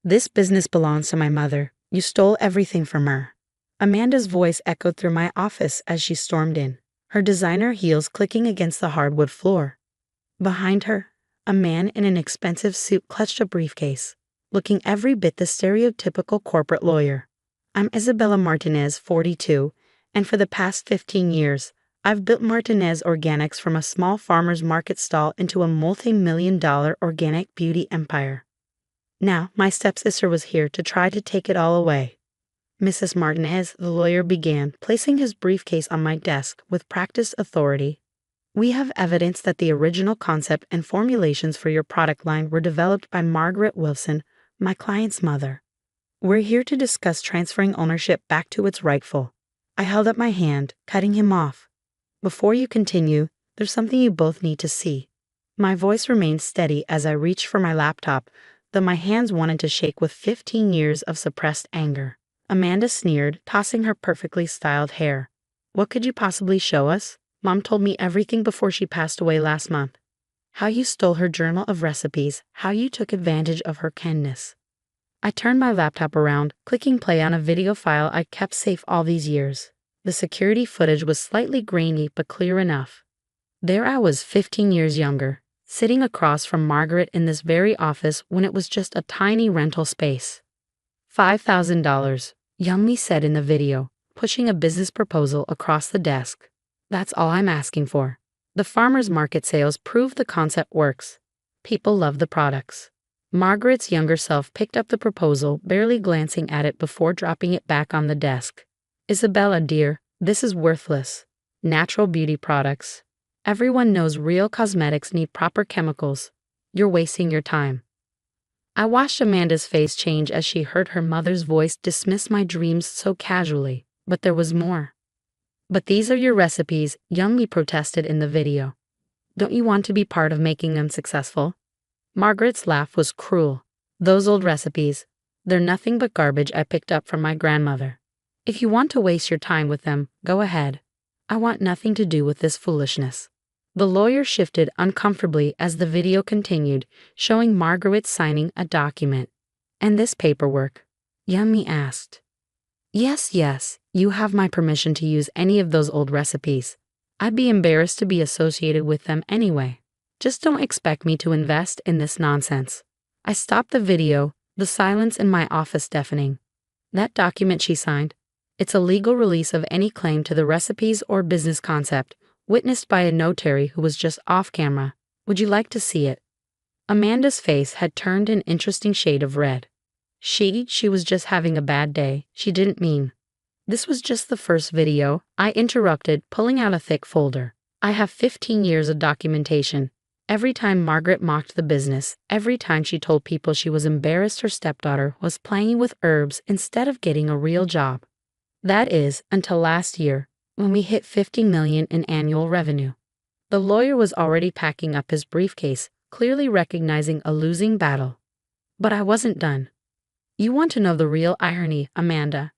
This business belongs to my mother. You stole everything from her. Amanda's voice echoed through my office as she stormed in, her designer heels clicking against the hardwood floor. Behind her, a man in an expensive suit clutched a briefcase, looking every bit the stereotypical corporate lawyer. I'm Isabella Martinez, 42, and for the past 15 years, I've built Martinez Organics from a small farmer's market stall into a multi-million-dollar organic beauty empire. Now, my stepsister was here to try to take it all away. Mrs. Martinez, the lawyer began, placing his briefcase on my desk with practiced authority. We have evidence that the original concept and formulations for your product line were developed by Margaret Wilson, my client's mother. We're here to discuss transferring ownership back to its rightful. I held up my hand, cutting him off. Before you continue, there's something you both need to see. My voice remained steady as I reached for my laptop, though my hands wanted to shake with 15 years of suppressed anger. Amanda sneered, tossing her perfectly styled hair. What could you possibly show us? Mom told me everything before she passed away last month. How you stole her journal of recipes, how you took advantage of her kindness. I turned my laptop around, clicking play on a video file I kept safe all these years. The security footage was slightly grainy but clear enough. There I was 15 years younger, sitting across from Margaret in this very office when it was just a tiny rental space. $5,000, Yummy said in the video, pushing a business proposal across the desk. That's all I'm asking for. The farmer's market sales prove the concept works. People love the products. Margaret's younger self picked up the proposal, barely glancing at it before dropping it back on the desk. Isabella, dear, this is worthless. Natural beauty products. Everyone knows real cosmetics need proper chemicals. You're wasting your time. I watched Amanda's face change as she heard her mother's voice dismiss my dreams so casually, but there was more. But these are your recipes, Yummy protested in the video. Don't you want to be part of making them successful? Margaret's laugh was cruel. Those old recipes, they're nothing but garbage I picked up from my grandmother. If you want to waste your time with them, go ahead. I want nothing to do with this foolishness. The lawyer shifted uncomfortably as the video continued, showing Margaret signing a document. And this paperwork? Yummy asked. Yes, you have my permission to use any of those old recipes. I'd be embarrassed to be associated with them anyway. Just don't expect me to invest in this nonsense. I stopped the video, the silence in my office deafening. That document she signed, it's a legal release of any claim to the recipes or business concept, witnessed by a notary who was just off camera. Would you like to see it? Amanda's face had turned an interesting shade of red. She was just having a bad day, she didn't mean. This was just the first video, I interrupted, pulling out a thick folder. I have 15 years of documentation. Every time Margaret mocked the business, every time she told people she was embarrassed her stepdaughter was playing with herbs instead of getting a real job. That is, until last year, when we hit $50 million in annual revenue. The lawyer was already packing up his briefcase, clearly recognizing a losing battle. But I wasn't done. You want to know the real irony, Amanda?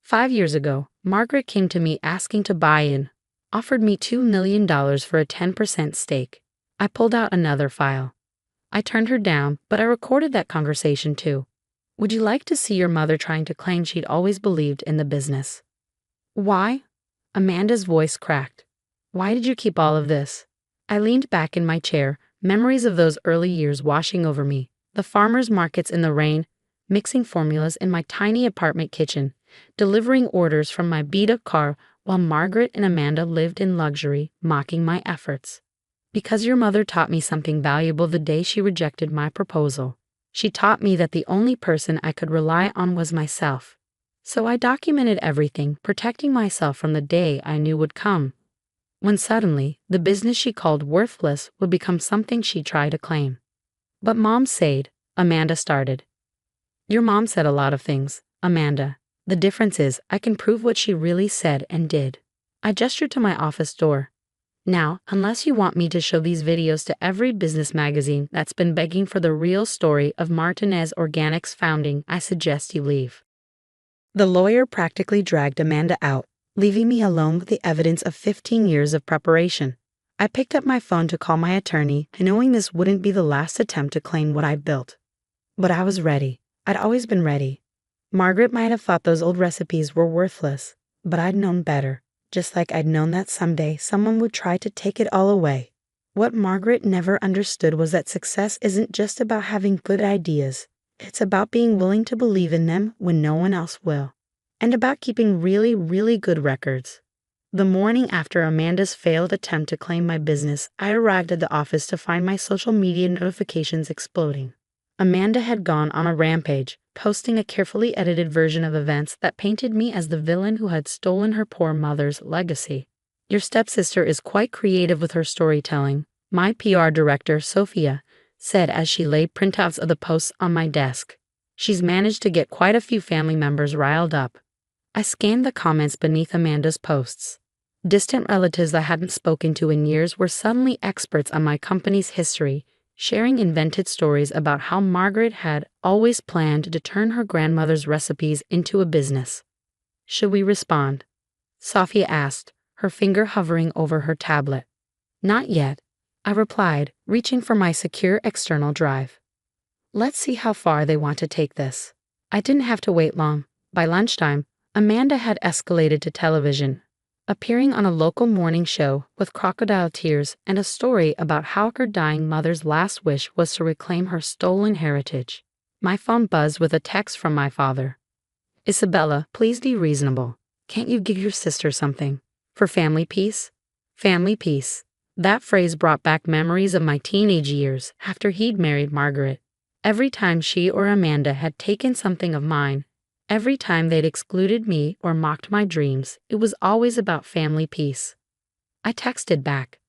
5 years ago, Margaret came to me asking to buy in, offered me $2 million for a 10% stake. I pulled out another file. I turned her down, but I recorded that conversation too. Would you like to see your mother trying to claim she'd always believed in the business? Why? Amanda's voice cracked. Why did you keep all of this? I leaned back in my chair, memories of those early years washing over me, the farmers' markets in the rain, mixing formulas in my tiny apartment kitchen, delivering orders from my beat-up car while Margaret and Amanda lived in luxury, mocking my efforts. Because your mother taught me something valuable the day she rejected my proposal. She taught me that the only person I could rely on was myself. So I documented everything, protecting myself from the day I knew would come, when suddenly the business she called worthless would become something she'd try to claim. But Mom said, Amanda started. Your mom said a lot of things, Amanda. The difference is I can prove what she really said and did. I gestured to my office door. Now, unless you want me to show these videos to every business magazine that's been begging for the real story of Martinez Organics' founding, I suggest you leave. The lawyer practically dragged Amanda out, leaving me alone with the evidence of 15 years of preparation. I picked up my phone to call my attorney, knowing this wouldn't be the last attempt to claim what I built. But I was ready. I'd always been ready. Margaret might have thought those old recipes were worthless, but I'd known better, just like I'd known that someday someone would try to take it all away. What Margaret never understood was that success isn't just about having good ideas. It's about being willing to believe in them when no one else will. And about keeping really, really good records. The morning after Amanda's failed attempt to claim my business, I arrived at the office to find my social media notifications exploding. Amanda had gone on a rampage, posting a carefully edited version of events that painted me as the villain who had stolen her poor mother's legacy. Your stepsister is quite creative with her storytelling, my PR director, Sophia, said as she laid printouts of the posts on my desk. She's managed to get quite a few family members riled up. I scanned the comments beneath Amanda's posts. Distant relatives I hadn't spoken to in years were suddenly experts on my company's history, sharing invented stories about how Margaret had always planned to turn her grandmother's recipes into a business. Should we respond? Sophia asked, her finger hovering over her tablet. Not yet, I replied, reaching for my secure external drive. Let's see how far they want to take this. I didn't have to wait long. By lunchtime, Amanda had escalated to television, appearing on a local morning show with crocodile tears and a story about how her dying mother's last wish was to reclaim her stolen heritage. My phone buzzed with a text from my father. Isabella, please be reasonable. Can't you give your sister something? For family peace? Family peace. That phrase brought back memories of my teenage years after he'd married Margaret. Every time she or Amanda had taken something of mine, every time they'd excluded me or mocked my dreams, it was always about family peace. I texted back,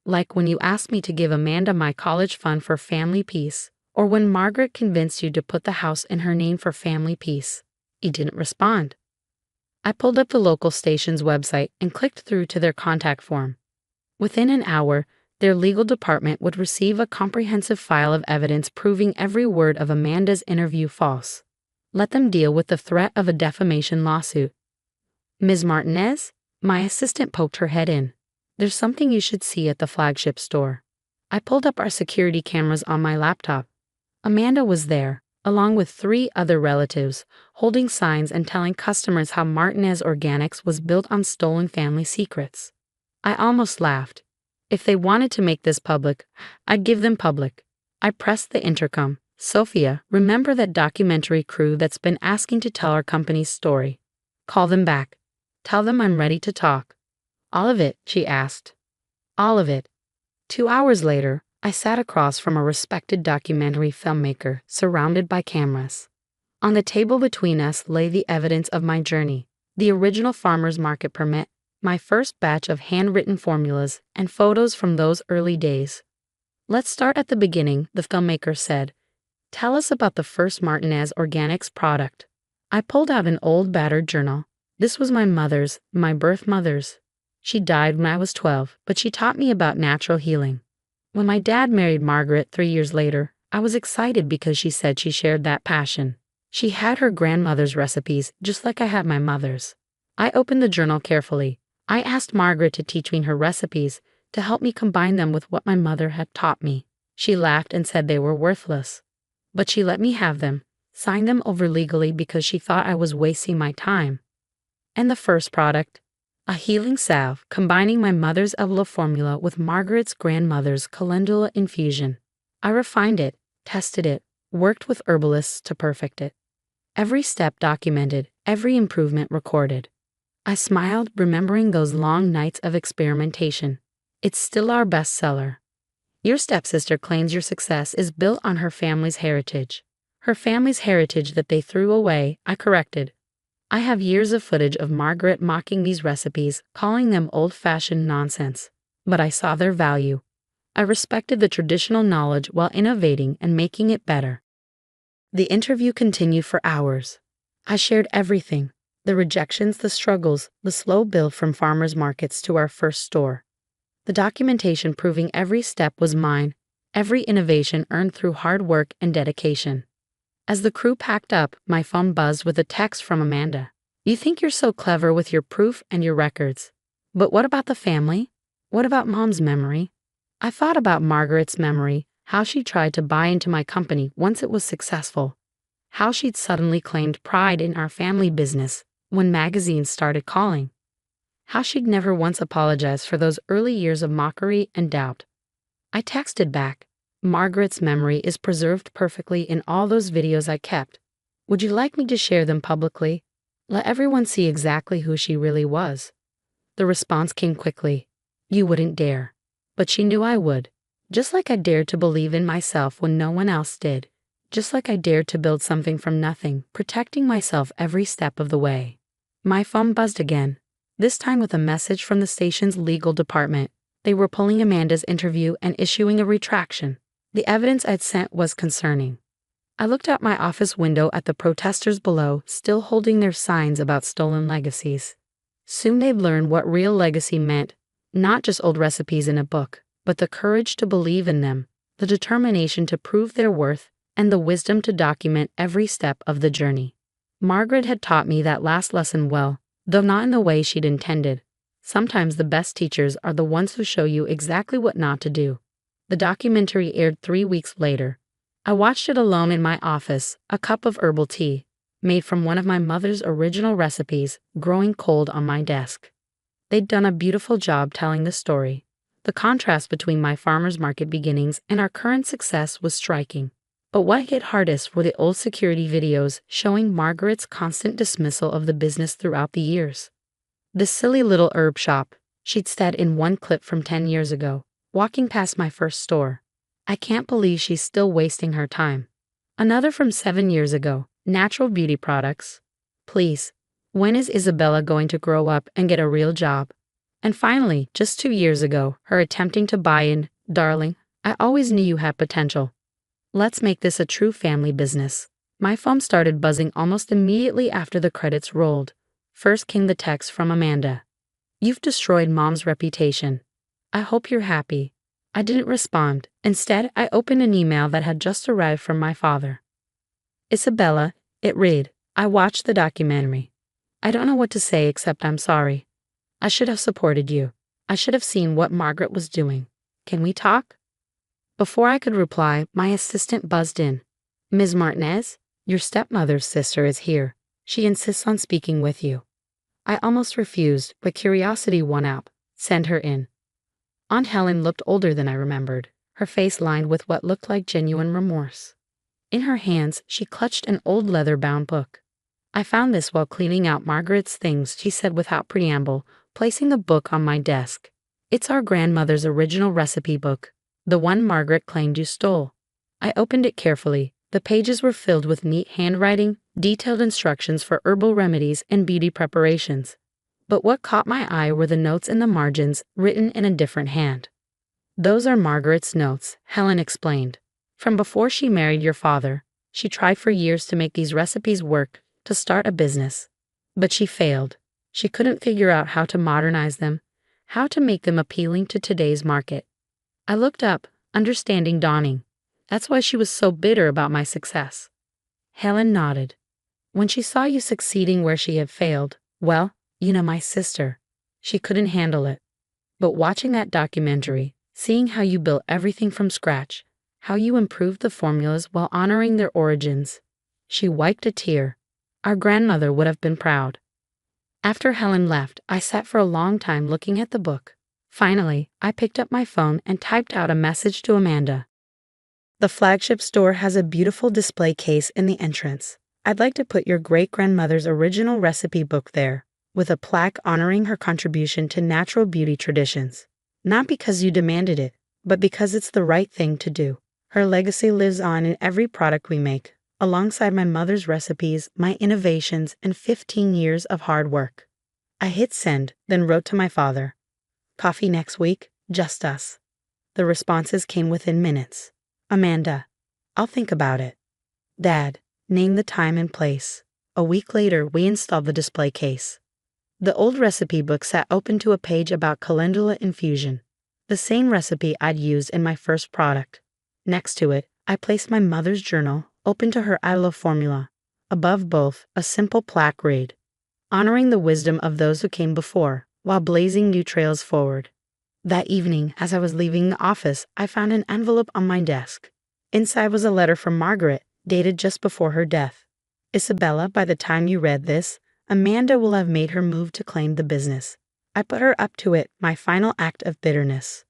like when you asked me to give Amanda my college fund for family peace, or when Margaret convinced you to put the house in her name for family peace. He didn't respond. I pulled up the local station's website and clicked through to their contact form. Within an hour, their legal department would receive a comprehensive file of evidence proving every word of Amanda's interview false. Let them deal with the threat of a defamation lawsuit. Ms. Martinez? My assistant poked her head in. There's something you should see at the flagship store. I pulled up our security cameras on my laptop. Amanda was there, along with 3 other relatives, holding signs and telling customers how Martinez Organics was built on stolen family secrets. I almost laughed. If they wanted to make this public, I'd give them public. I pressed the intercom. Sophia, remember that documentary crew that's been asking to tell our company's story? Call them back. Tell them I'm ready to talk. All of it, she asked. All of it. 2 hours later, I sat across from a respected documentary filmmaker, surrounded by cameras. On the table between us lay the evidence of my journey, the original farmer's market permit, my first batch of handwritten formulas, and photos from those early days. Let's start at the beginning, the filmmaker said. Tell us about the first Martinez Organics product. I pulled out an old battered journal. This was my birth mother's. She died when I was 12, but she taught me about natural healing. When my dad married Margaret 3 years later, I was excited because she said she shared that passion. She had her grandmother's recipes, just like I had my mother's. I opened the journal carefully. I asked Margaret to teach me her recipes, to help me combine them with what my mother had taught me. She laughed and said they were worthless. But she let me have them, signed them over legally because she thought I was wasting my time. And the first product? A healing salve combining my mother's Evla formula with Margaret's grandmother's calendula infusion. I refined it, tested it, worked with herbalists to perfect it. Every step documented, every improvement recorded. I smiled, remembering those long nights of experimentation. It's still our bestseller. Your stepsister claims your success is built on her family's heritage. Her family's heritage that they threw away, I corrected. I have years of footage of Margaret mocking these recipes, calling them old-fashioned nonsense. But I saw their value. I respected the traditional knowledge while innovating and making it better. The interview continued for hours. I shared everything. The rejections, the struggles, the slow build from farmers markets to our first store. The documentation proving every step was mine, every innovation earned through hard work and dedication. As the crew packed up, my phone buzzed with a text from Amanda. You think you're so clever with your proof and your records. But what about the family? What about Mom's memory? I thought about Margaret's memory, how she tried to buy into my company once it was successful. How she'd suddenly claimed pride in our family business when magazines started calling. How she'd never once apologized for those early years of mockery and doubt. I texted back, "Margaret's memory is preserved perfectly in all those videos I kept. Would you like me to share them publicly? Let everyone see exactly who she really was." The response came quickly. "You wouldn't dare." But she knew I would. Just like I dared to believe in myself when no one else did. Just like I dared to build something from nothing, protecting myself every step of the way. My phone buzzed again, this time with a message from the station's legal department. They were pulling Amanda's interview and issuing a retraction. The evidence I'd sent was concerning. I looked out my office window at the protesters below, still holding their signs about stolen legacies. Soon they'd learn what real legacy meant, not just old recipes in a book, but the courage to believe in them, the determination to prove their worth, and the wisdom to document every step of the journey. Margaret had taught me that last lesson well, though not in the way she'd intended. Sometimes the best teachers are the ones who show you exactly what not to do. The documentary aired 3 weeks later. I watched it alone in my office, a cup of herbal tea, made from one of my mother's original recipes, growing cold on my desk. They'd done a beautiful job telling the story. The contrast between my farmer's market beginnings and our current success was striking. But what hit hardest were the old security videos showing Margaret's constant dismissal of the business throughout the years. This silly little herb shop, she'd said in one clip from 10 years ago, walking past my first store. "I can't believe she's still wasting her time." Another from 7 years ago, natural beauty products. "Please, when is Isabella going to grow up and get a real job?" And finally, just 2 years ago, her attempting to buy in, "Darling, I always knew you had potential. Let's make this a true family business." My phone started buzzing almost immediately after the credits rolled. First came the text from Amanda. "You've destroyed Mom's reputation. I hope you're happy." I didn't respond. Instead, I opened an email that had just arrived from my father. "Isabella," it read, "I watched the documentary. I don't know what to say except I'm sorry. I should have supported you. I should have seen what Margaret was doing. Can we talk?" Before I could reply, my assistant buzzed in. "Ms. Martinez, your stepmother's sister is here. She insists on speaking with you." I almost refused, but curiosity won out. "Send her in." Aunt Helen looked older than I remembered, her face lined with what looked like genuine remorse. In her hands, she clutched an old leather-bound book. "I found this while cleaning out Margaret's things," she said without preamble, placing the book on my desk. "It's our grandmother's original recipe book, the one Margaret claimed you stole." I opened it carefully. The pages were filled with neat handwriting, detailed instructions for herbal remedies and beauty preparations. But what caught my eye were the notes in the margins, written in a different hand. "Those are Margaret's notes," Helen explained. "From before she married your father, she tried for years to make these recipes work, to start a business. But she failed. She couldn't figure out how to modernize them, how to make them appealing to today's market." I looked up, understanding dawning. "That's why she was so bitter about my success." Helen nodded. "When she saw you succeeding where she had failed, well, you know, my sister, she couldn't handle it. But watching that documentary, seeing how you built everything from scratch, how you improved the formulas while honoring their origins," she wiped a tear. "Our grandmother would have been proud." After Helen left, I sat for a long time looking at the book. Finally, I picked up my phone and typed out a message to Amanda. "The flagship store has a beautiful display case in the entrance. I'd like to put your great-grandmother's original recipe book there, with a plaque honoring her contribution to natural beauty traditions. Not because you demanded it, but because it's the right thing to do. Her legacy lives on in every product we make, alongside my mother's recipes, my innovations, and 15 years of hard work." I hit send, then wrote to my father. "Coffee next week, just us." The responses came within minutes. "Amanda, I'll think about it." "Dad, name the time and place." A week later, we installed the display case. The old recipe book sat open to a page about calendula infusion, the same recipe I'd used in my first product. Next to it, I placed my mother's journal, open to her aloe formula. Above both, a simple plaque read, "Honoring the wisdom of those who came before, while blazing new trails forward." That evening, as I was leaving the office, I found an envelope on my desk. Inside was a letter from Margaret, dated just before her death. Isabella, by the time you read this, Amanda will have made her move to claim the business. I put her up to it, my final act of bitterness.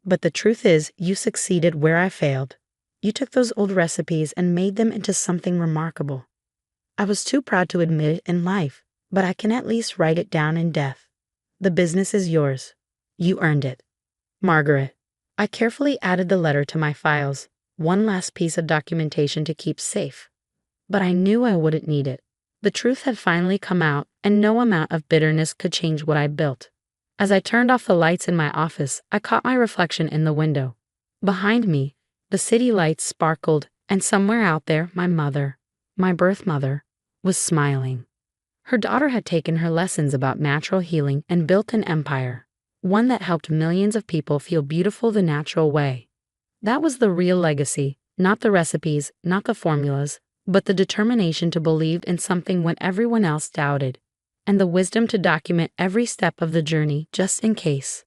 But the truth is, you succeeded where I failed. You took those old recipes and made them into something remarkable. I was too proud to admit it in life, but I can at least write it down in death. The business is yours. You earned it. Margaret. I carefully added the letter to my files, one last piece of documentation to keep safe. But I knew I wouldn't need it. The truth had finally come out, and no amount of bitterness could change what I built. As I turned off the lights in my office, I caught my reflection in the window. Behind me, the city lights sparkled, and somewhere out there, my mother, my birth mother, was smiling. Her daughter had taken her lessons about natural healing and built an empire, one that helped millions of people feel beautiful the natural way. That was the real legacy, not the recipes, not the formulas, but the determination to believe in something when everyone else doubted, and the wisdom to document every step of the journey just in case.